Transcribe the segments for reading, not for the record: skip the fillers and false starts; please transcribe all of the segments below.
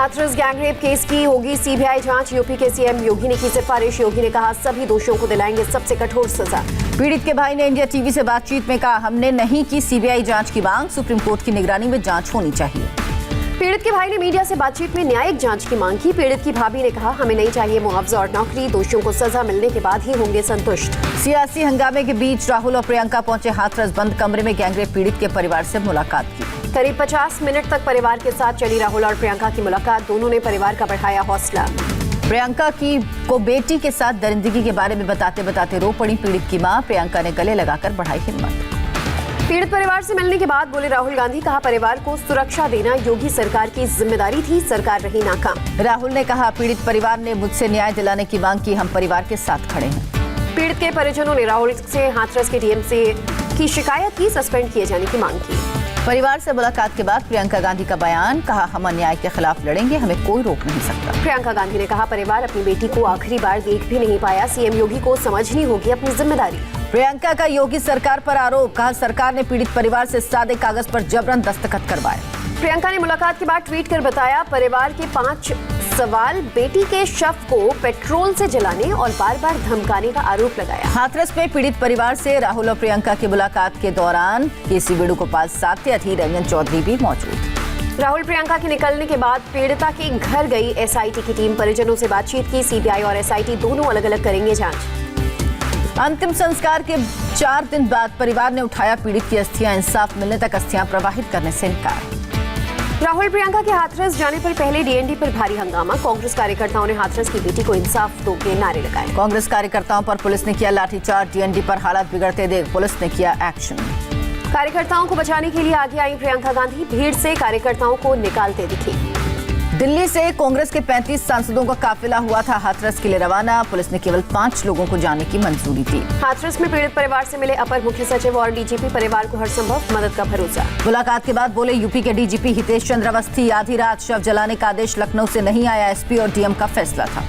Hathras gangrape case की होगी CBI जांच। यूपी के सीएम योगी ने की सिफारिश। योगी ने कहा सभी दोषियों को दिलाएंगे सबसे कठोर सजा। पीड़ित के भाई ने इंडिया टीवी से बातचीत में कहा, हमने नहीं की सीबीआई जांच की मांग, सुप्रीम कोर्ट की निगरानी में जांच होनी चाहिए। पीड़ित के भाई ने मीडिया से बातचीत में न्यायिक जांच की मांग की। पीड़ित की भाभी ने कहा, हमें नहीं चाहिए मुआवजा और नौकरी, दोषियों को सजा मिलने के बाद ही होंगे संतुष्ट। सियासी हंगामे के बीच राहुल और प्रियंका पहुंचे हाथरस। बंद कमरे में गैंगरेप पीड़ित के परिवार से मुलाकात की। करीब 50 मिनट तक परिवार के साथ चली राहुल और प्रियंका की मुलाकात। दोनों ने परिवार का बढ़ाया हौसला। प्रियंका को बेटी के साथ दरिंदगी के बारे में बताते बताते रो पड़ी पीड़ित की मां। प्रियंका ने गले लगाकर बढ़ाई हिम्मत। पीड़ित परिवार से मिलने के बाद बोले राहुल गांधी, कहा परिवार को सुरक्षा देना योगी सरकार की जिम्मेदारी थी, सरकार रही नाकाम। राहुल ने कहा, पीड़ित परिवार ने मुझसे न्याय दिलाने की मांग की, हम परिवार के साथ खड़े हैं। पीड़ित के परिजनों ने राहुल से हाथरस के डीएम से की शिकायत की, सस्पेंड किए जाने की मांग की। परिवार से मुलाकात के बाद प्रियंका गांधी का बयान, कहा हम अन्याय के खिलाफ लड़ेंगे, हमें कोई रोक नहीं सकता। प्रियंका गांधी ने कहा, परिवार अपनी बेटी को आखिरी बार देख भी नहीं पाया, सीएम योगी को समझनी होगी अपनी जिम्मेदारी। प्रियंका का योगी सरकार पर आरोप, कहा सरकार ने पीड़ित परिवार से सादे कागज पर जबरन दस्तखत करवाए। प्रियंका ने मुलाकात के बाद ट्वीट कर बताया, परिवार के 5 सवाल, बेटी के शव को पेट्रोल से जलाने और बार बार धमकाने का आरोप लगाया। हाथरस में पीड़ित परिवार से राहुल और प्रियंका की मुलाकात के दौरान केसी वेणुगोपाल सात्यार्थी, रंजन चौधरी भी मौजूद। राहुल प्रियंका के निकलने के बाद पीड़िता के घर गई एसआईटी की टीम। परिजनों से बातचीत की। सीबीआई और एसआईटी दोनों अलग अलग करेंगे जांच। अंतिम संस्कार के 4 दिन बाद परिवार ने उठाया पीड़ित की अस्थियां। इंसाफ मिलने तक अस्थियां प्रवाहित करने से इनकार। राहुल प्रियंका के हाथरस जाने पर पहले डीएनडी पर भारी हंगामा। कांग्रेस कार्यकर्ताओं ने हाथरस की बेटी को इंसाफ दो के नारे लगाए। कांग्रेस कार्यकर्ताओं पर पुलिस ने किया लाठीचार्ज। डीएनडी पर हालात बिगड़ते देख पुलिस ने किया एक्शन। कार्यकर्ताओं को बचाने के लिए आगे आई प्रियंका गांधी। भीड़ से कार्यकर्ताओं को निकालते दिखी। दिल्ली से कांग्रेस के 35 सांसदों का काफिला हुआ था हाथरस के लिए रवाना। पुलिस ने केवल 5 लोगों को जाने की मंजूरी दी। हाथरस में पीड़ित परिवार से मिले अपर मुख्य सचिव और डीजीपी। परिवार को हर संभव मदद का भरोसा। मुलाकात के बाद बोले यूपी के डीजीपी हितेश चंद्र अवस्थी, आधी रात शव जलाने का आदेश लखनऊ से नहीं आया, एसपी और डीएम का फैसला था।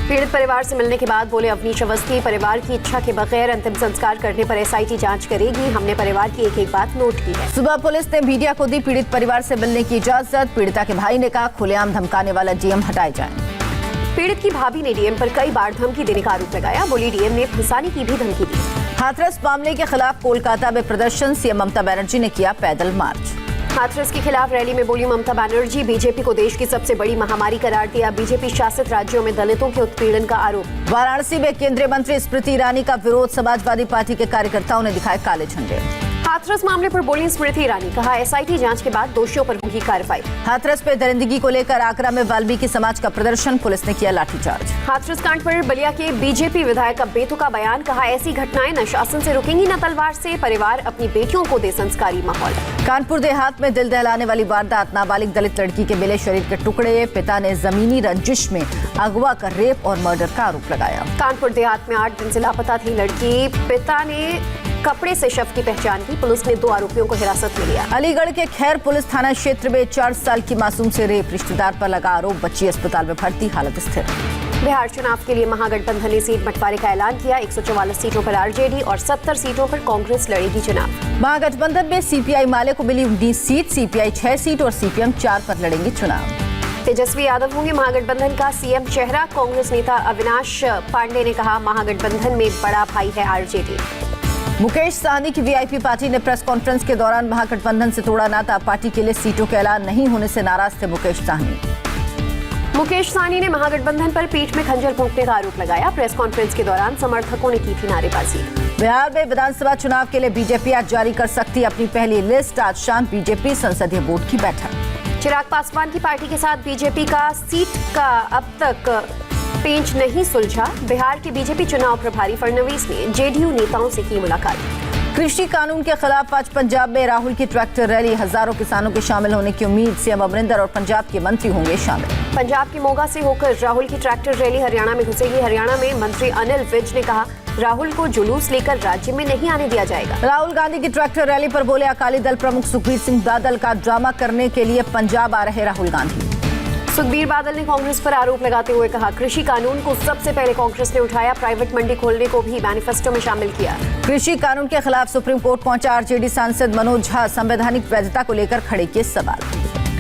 पीड़ित परिवार से मिलने के बाद बोले अवनीश अवस्थी, परिवार की इच्छा के बगैर अंतिम संस्कार करने पर एसआईटी जांच करेगी, हमने परिवार की एक एक बात नोट की है। सुबह पुलिस ने मीडिया को दी पीड़ित परिवार से मिलने की इजाजत। पीड़िता के भाई ने कहा, खुलेआम धमकाने वाला डीएम हटाए जाए। पीड़ित की भाभी ने डीएम पर कई बार धमकी देने का आरोप लगाया। बोली डीएम ने फंसाने की भी धमकी दी। हाथरस मामले के खिलाफ कोलकाता में प्रदर्शन। सीएम ममता बनर्जी ने किया पैदल मार्च। हाथरस के खिलाफ रैली में बोली ममता बनर्जी, बीजेपी को देश की सबसे बड़ी महामारी करार दिया। बीजेपी शासित राज्यों में दलितों के उत्पीड़न का आरोप। वाराणसी में केंद्रीय मंत्री स्मृति ईरानी का विरोध। समाजवादी पार्टी के कार्यकर्ताओं ने दिखाए काले झंडे। हाथरस मामले पर बोली स्मृति ईरानी, कहा एसआईटी जांच के बाद दोषियों पर होगी कार्रवाई। हाथरस पे दरिंदगी को लेकर आगरा में वाल्मीकि समाज का प्रदर्शन। पुलिस ने किया लाठीचार्ज। हाथरस कांड पर बलिया के बीजेपी विधायक का बेतुका बयान, कहा ऐसी घटनाएं न शासन से रुकेंगी न तलवार से। परिवार अपनी बेटियों को दे संस्कारी माहौल। कानपुर देहात में दिल दहलाने वाली वारदात। नाबालिग दलित लड़की के मिले शरीर के टुकड़े। पिता ने जमीनी रंजिश में अगवा कर रेप और मर्डर का आरोप लगाया। कानपुर देहात में 8 दिन से लापता थी लड़की। पिता ने कपड़े से शव की पहचान की। पुलिस ने 2 आरोपियों को हिरासत में लिया। अलीगढ़ के खैर पुलिस थाना क्षेत्र में 4 साल की मासूम से रेप। रिश्तेदार पर लगा आरोप। बच्ची अस्पताल में भर्ती, हालत स्थिर। बिहार चुनाव के लिए महागठबंधन ने सीट बंटवारे का ऐलान किया। 144 सीटों पर आरजेडी और 70 सीटों पर कांग्रेस लड़ेगी चुनाव। महागठबंधन में सीपीआई माले को मिली 19 सीट, सीपीआई 6 सीट और सीपीएम 4 पर लड़ेंगे चुनाव। तेजस्वी यादव होंगे महागठबंधन का सीएम चेहरा। कांग्रेस नेता अविनाश पांडे ने कहा, महागठबंधन में बड़ा भाई है आरजेडी। मुकेश साहनी की वीआईपी पार्टी ने प्रेस कॉन्फ्रेंस के दौरान महागठबंधन से तोड़ा नाता। पार्टी के लिए सीटों के ऐलान नहीं होने से नाराज थे मुकेश साहनी। मुकेश साहनी ने महागठबंधन पर पीठ में खंजर फूंकने का आरोप लगाया। प्रेस कॉन्फ्रेंस के दौरान समर्थकों ने की थी नारेबाजी। बिहार में विधानसभा चुनाव के लिए बीजेपी आज जारी कर सकती अपनी पहली लिस्ट। आज शाम बीजेपी संसदीय बोर्ड की बैठक। चिराग पासवान की पार्टी के साथ बीजेपी का सीट का अब तक पेंच नहीं सुलझा। बिहार के बीजेपी चुनाव प्रभारी फडणवीस ने जेडीयू नेताओं से की मुलाकात। कृषि कानून के खिलाफ आज पंजाब में राहुल की ट्रैक्टर रैली। हजारों किसानों के शामिल होने की उम्मीद। सीएम अमरिंदर और पंजाब के मंत्री होंगे शामिल। पंजाब के मोगा से होकर राहुल की ट्रैक्टर रैली हरियाणा में घुसेगी। हरियाणा में मंत्री अनिल विज ने कहा, राहुल को जुलूस लेकर राज्य में नहीं आने दिया जाएगा। राहुल गांधी की ट्रैक्टर रैली पर बोले अकाली दल प्रमुख सुखबीर सिंह बादल का ड्रामा करने के लिए पंजाब आ रहे राहुल गांधी। सुखबीर बादल ने कांग्रेस पर आरोप लगाते हुए कहा, कृषि कानून को सबसे पहले कांग्रेस ने उठाया, प्राइवेट मंडी खोलने को भी मैनिफेस्टो में शामिल किया। कृषि कानून के खिलाफ सुप्रीम कोर्ट पहुंचा आरजेडी सांसद मनोज झा, संवैधानिक वैधता को लेकर खड़े किए सवाल।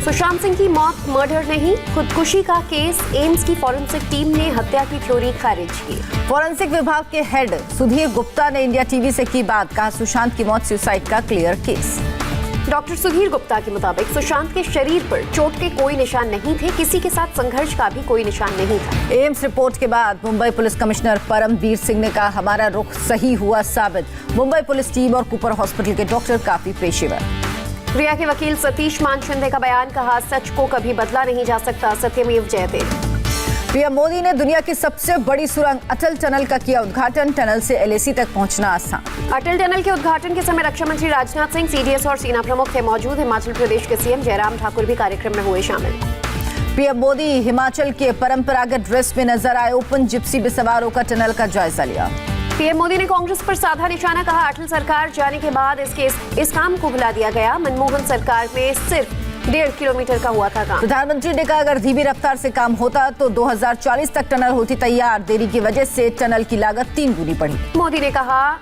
सुशांत सिंह की मौत मर्डर नहीं, खुदकुशी का केस, एम्स की फॉरेंसिक टीम ने हत्या की थ्योरी खारिज की। फॉरेंसिक विभाग के हेड सुधीर गुप्ता ने इंडिया टीवी से की बात, कहा सुशांत की मौत सुसाइड का clear case. Doctor Sudhir Gupta के मुताबिक सुशांत के शरीर पर चोट के कोई निशान नहीं थे, किसी के साथ संघर्ष का भी कोई निशान नहीं था। एम्स रिपोर्ट के बाद मुंबई पुलिस कमिश्नर परमबीर सिंह ने कहा, हमारा रुख सही हुआ साबित। मुंबई पुलिस टीम और कूपर हॉस्पिटल के डॉक्टर काफी पेशेवर। रिया के वकील सतीश मान शिंदे का बयान, कहा सच को कभी बदला नहीं जा सकता, सत्यमेव जयते। पीएम मोदी ने दुनिया की सबसे बड़ी सुरंग अटल टनल का किया उद्घाटन, टनल से एलएसी तक पहुंचना आसान। अटल टनल के उद्घाटन के समय रक्षा मंत्री राजनाथ सिंह, सीडीएस और सेना प्रमुख थे मौजूद। हिमाचल प्रदेश के सीएम जयराम ठाकुर भी कार्यक्रम में हुए शामिल। पीएम मोदी हिमाचल के परंपरागत ड्रेस में नजर आए, ओपन जिप्सी में सवार होकर टनल का जायजा लिया। पीएम मोदी ने कांग्रेस पर साधा निशाना, कहा अटल सरकार जाने के बाद इस काम को भुला दिया गया, मनमोहन सरकार में सिर्फ 1.5 किलोमीटर का हुआ था काम। प्रधानमंत्री ने कहा, अगर धीमी रफ्तार से काम होता तो 2040 तक टनल होती तैयार, देरी की वजह से टनल की लागत 3 गुनी बढ़ी। मोदी ने कहा,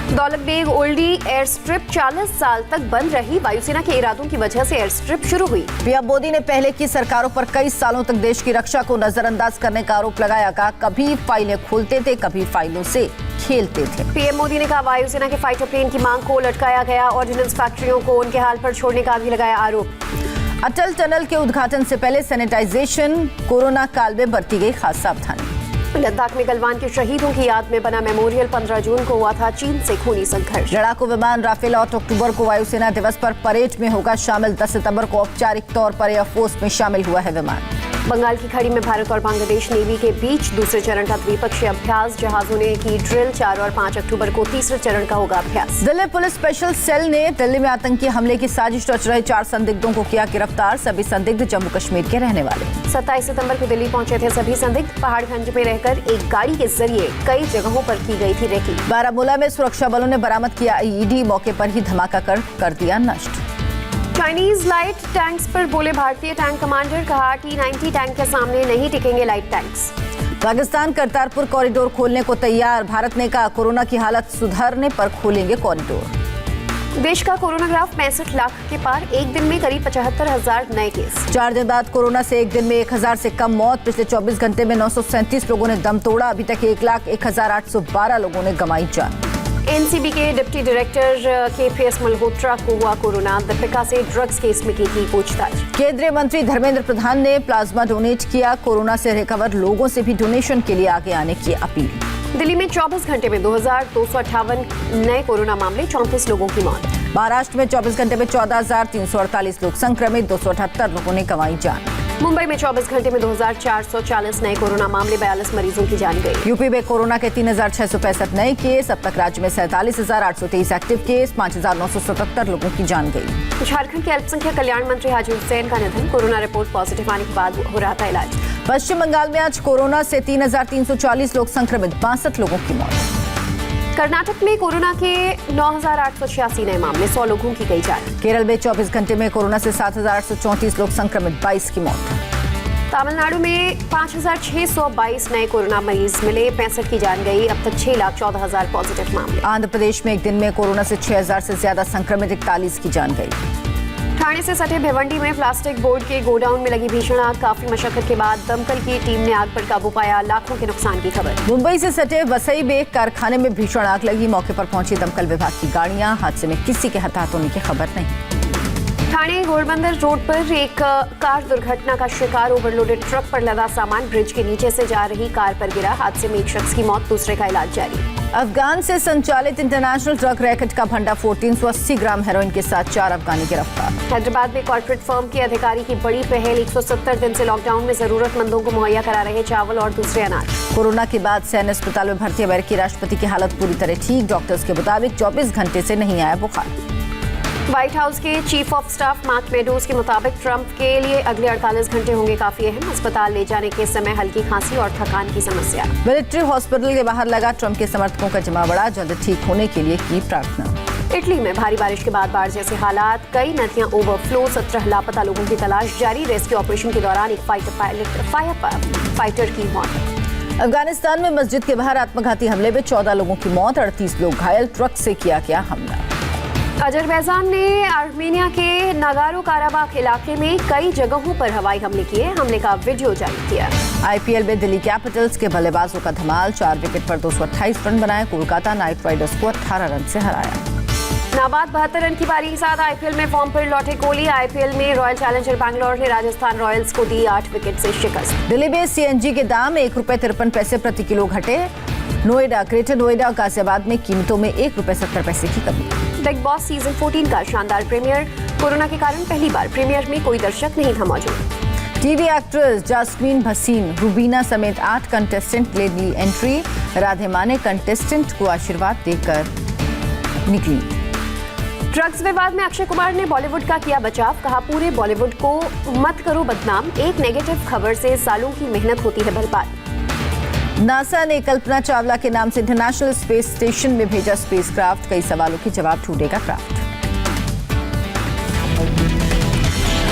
दौलत बेग ओल्डी एयर स्ट्रिप 40 साल तक बंद रही, वायुसेना के इरादों की वजह से एयर स्ट्रिप शुरू हुई। पीएम मोदी ने पहले की सरकारों पर कई सालों तक देश की रक्षा को नजरअंदाज करने का आरोप लगाया, कहा कभी फाइलें खोलते थे, कभी फाइलों से खेलते थे। पीएम मोदी ने कहा, वायुसेना के फाइटर प्लेन की मांग को लटकाया गया, ऑर्डिनेंस फैक्ट्रियों को उनके हाल पर छोड़ने का भी लगाया आरोप। अटल टनल के उद्घाटन से पहले सैनिटाइजेशन, कोरोना काल में बरती गई खास सावधानी। लद्दाख में गलवान के शहीदों की याद में बना मेमोरियल 15 जून को हुआ था चीन से खूनी संघर्ष। लड़ाकू विमान राफेल 8 अक्टूबर को वायुसेना दिवस पर परेड में होगा शामिल, 10 सितंबर को औपचारिक तौर पर एयरफोर्स में शामिल हुआ है विमान। बंगाल की खाड़ी में भारत और बांग्लादेश नेवी के बीच दूसरे चरण का द्विपक्षीय अभ्यास, जहाजों ने की ड्रिल। 4 और 5 अक्टूबर को तीसरे चरण का होगा अभ्यास। दिल्ली पुलिस स्पेशल सेल ने दिल्ली में आतंकी हमले की साजिश रच रहे 4 संदिग्धों को किया गिरफ्तार, सभी संदिग्ध जम्मू कश्मीर के रहने वाले। 27 सितंबर को दिल्ली पहुंचे थे सभी संदिग्ध, पहाड़गंज में रहकर एक गाड़ी के जरिए कई जगहों पर की गई थी रेकी। बारामूला में सुरक्षा बलों ने बरामद किया आईईडी, मौके पर ही धमाका कर दिया नष्ट। चाइनीज लाइट टैंक्स पर बोले भारतीय टैंक कमांडर, कहा T-90 टैंक के सामने नहीं टिकेंगे light tanks. Pakistan Kartarpur corridor खोलने को तैयार, भारत ने कहा कोरोना की हालत सुधरने पर खोलेंगे कॉरिडोर। देश का कोरोना ग्राफ 65 लाख के पार, एक दिन में करीब 75,000 नए केस। 4 दिन बाद कोरोना से एक दिन में 1000 से कम मौत, पिछले 24 घंटे में 937 लोगों ने दम तोड़ा, अभी तक 1,01,812 लोगों ने गंवाई जान। एनसीबी के डिप्टी डायरेक्टर KPS मल्होत्रा को हुआ कोरोना, दीपिका से ड्रग्स केस में की थी पूछताछ। केंद्रीय मंत्री धर्मेंद्र प्रधान ने प्लाज्मा डोनेट किया, कोरोना से रिकवर लोगों से भी डोनेशन के लिए आगे आने की अपील। दिल्ली में 24 घंटे में 2258 नए कोरोना मामले, 34 लोगों की मौत। महाराष्ट्र में 24 घंटे में 14,348 लोग संक्रमित, 278 लोगों ने गंवाई जान। मुंबई में 24 घंटे में 2,440 नए कोरोना मामले, 42 मरीजों की जान गई। यूपी में कोरोना के 3,665 नए केस, अब तक राज्य में 47,823 एक्टिव केस, 5,977 लोगों की जान गई। झारखंड के अल्पसंख्यक कल्याण मंत्री हाजी हुसैन का निधन, कोरोना रिपोर्ट पॉजिटिव आने के बाद हो रहा था इलाज। पश्चिम बंगाल में आज कोरोना से 3,340 लोग संक्रमित, 62 लोगों की मौत। कर्नाटक में कोरोना के 9,886 नए मामले, 100 लोगों की गई जान। केरल में 24 घंटे में कोरोना से 7,834 लोग संक्रमित, 22 की मौत। तमिलनाडु में 5,622 नए कोरोना मरीज मिले, 65 की जान गई, अब तक 6,14,000 पॉजिटिव मामले। आंध्र प्रदेश में एक दिन में कोरोना से 6,000 से ज्यादा संक्रमित, 41 की जान गई। ठाणे से सटे भिवंडी में प्लास्टिक बोर्ड के गोडाउन में लगी भीषण आग, काफी मशक्कत के बाद दमकल की टीम ने आग पर काबू पाया, लाखों के नुकसान की खबर। मुंबई से सटे वसई में कारखाने में भीषण आग लगी, मौके पर पहुंची दमकल विभाग की गाड़ियां, हादसे में किसी के हताहत होने की खबर नहीं। ठाणे घोड़बंदर रोड पर एक कार दुर्घटना का शिकार, ओवरलोडेड ट्रक पर लदा सामान ब्रिज के नीचे से जा रही कार पर गिरा, हादसे में एक शख्स की मौत, दूसरे का इलाज जारी। अफगान से संचालित इंटरनेशनल ट्रक रैकेट का भंडाफोड़, 380 ग्राम हेरोइन के साथ 4 अफगानी गिरफ्तार। हैदराबाद में कॉर्पोरेट फर्म के अधिकारी की बड़ी पहल, 170 दिन से लॉकडाउन में जरूरतमंदों को मुहैया करा रहे चावल और दूसरे अनाज। कोरोना के बाद सैन्य अस्पताल में भर्ती अमेरिकी राष्ट्रपति की हालत पूरी तरह ठीक, डॉक्टर्स के मुताबिक 24 घंटे से नहीं आया बुखार। व्हाइट हाउस के chief of staff mark meadows के मुताबिक ट्रंप के लिए अगले 48 घंटे होंगे काफी अहम, अस्पताल ले जाने के समय हल्की खांसी और थकान की समस्या। मिलिट्री हॉस्पिटल के बाहर लगा ट्रंप के समर्थकों का जमावड़ा, जल्द ठीक होने के लिए की प्रार्थना। इटली में भारी बारिश के बाद बाढ़ जैसे हालात, कई नदियां ओवरफ्लो, 17 लापता लोगों की तलाश जारी। रेस्क्यू ऑपरेशन के दौरान एक फाइटर की मौत। अफगानिस्तान में मस्जिद के बाहर आत्मघाती हमले में 14 लोगों की मौत, 38 लोग घायल, ट्रक से किया गया हमला। अजरबैजान ने आर्मेनिया के नागोर्नो काराबाख इलाके में कई जगहों पर हवाई हमले किए, हमले का वीडियो जारी किया। आईपीएल में दिल्ली कैपिटल्स के बल्लेबाजों का धमाल, 4 विकेट पर 228 रन बनाए, कोलकाता नाइट राइडर्स को 18 रन से हराया। नाबाद 72 रन की पारी के साथ आईपीएल में फॉर्म पर लौटे कोहली। आईपीएल में रॉयल चैलेंजर बैंगलोर ने राजस्थान रॉयल्स को दी 8 विकेट से शिकस्त। दिल्ली में सीएनजी के दाम ₹1.53 प्रति किलो घटे। नोएडा, ग्रेटर नोएडा, गाजियाबाद में कीमतों में ₹1.70 की कमी। बिग बॉस सीजन 14 का शानदार प्रीमियर, कोरोना के कारण पहली बार प्रीमियर में कोई दर्शक नहीं था मौजूद। TV actress Jasmine Bhasin, Rubina समेत 8 कंटेस्टेंट ले ली एंट्री। राधे माने कंटेस्टेंट को आशीर्वाद देकर निकली। ड्रग्स विवाद में अक्षय कुमार ने बॉलीवुड का किया बचाव, कहा पूरे बॉलीवुड को मत करो बदनाम, एक नेगेटिव खबर से सालों की मेहनत होती है बर्बाद। नासा ने कल्पना चावला के नाम से इंटरनेशनल स्पेस स्टेशन में भेजा स्पेसक्राफ्ट, कई सवालों के जवाब ढूंढेगा क्राफ्ट।